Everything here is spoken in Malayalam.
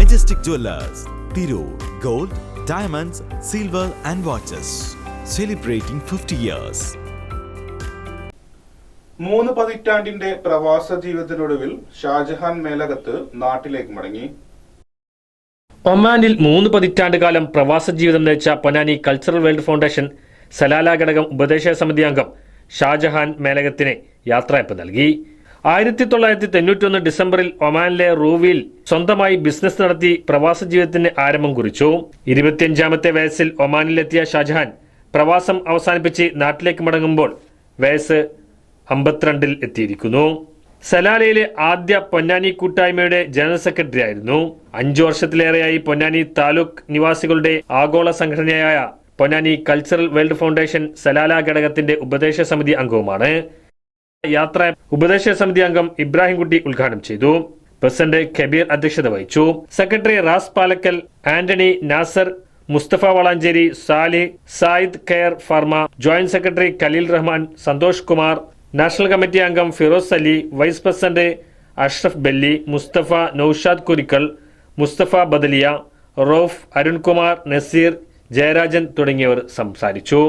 Majestic Jewelers, Tirur, Gold, Diamonds, Silver and Watches. Celebrating 50 years. 3 പതിറ്റാണ്ടിന്റെ പ്രവാസ ജീവിതത്തിനൊടുവിൽ ഷാജഹാൻ മേലകത്ത് നാട്ടിലേക്ക് മടങ്ങി. ഒമാനിൽ 3 പതിറ്റാണ്ട് കാലം പ്രവാസ ജീവിതം നയിച്ച Ponnani cultural world foundation Salalah ഘടകം ഉപദേശക സമിതി അംഗം ഷാജഹാൻ മേലകത്തിന് യാത്രയപ്പ് നൽകി. 1991 ഡിസംബറിൽ ഒമാനിലെ റൂവിൽ സ്വന്തമായി ബിസിനസ് നടത്തി പ്രവാസ ജീവിതത്തിന് ആരംഭം കുറിച്ചു. 25-ാമത്തെ വയസ്സിൽ ഒമാനിലെത്തിയ ഷാജഹാൻ പ്രവാസം അവസാനിപ്പിച്ച് നാട്ടിലേക്ക് മടങ്ങുമ്പോൾ വയസ്സ് 52-ൽ എത്തിയിരിക്കുന്നു. സലാലയിലെ ആദ്യ പൊന്നാനി കൂട്ടായ്മയുടെ ജനറൽ സെക്രട്ടറി ആയിരുന്നു. 5 വർഷത്തിലേറെയായി പൊന്നാനി താലൂക്ക് നിവാസികളുടെ ആഗോള സംഘടനയായ Ponnani cultural world foundation Salalah ഘടകത്തിന്റെ ഉപദേശക സമിതി അംഗവുമാണ്. യാത്ര ഉപദേശക സമിതി അംഗം ഇബ്രാഹിംകുട്ടി ഉദ്ഘാടനം ചെയ്തു. പ്രസിഡന്റ് കബീർ അധ്യക്ഷത വഹിച്ചു. Secretary Raz Palakkal, Antony, Nasar, Musthafa Valanchery, Salih, Sayid care pharma, joint secretary Khaleel Rahman, Santhosh Kumar, national committee അംഗം ഫിറോസ് അലി, വൈസ് പ്രസിഡന്റ് അഷ്റഫ് ബെല്ലി, മുസ്തഫ, നൌഷാദ് കുരിക്കൽ, മുസ്തഫ ബദലിയ, റൌഫ്, അരുൺകുമാർ, നസീർ, ജയരാജൻ തുടങ്ങിയവർ സംസാരിച്ചു.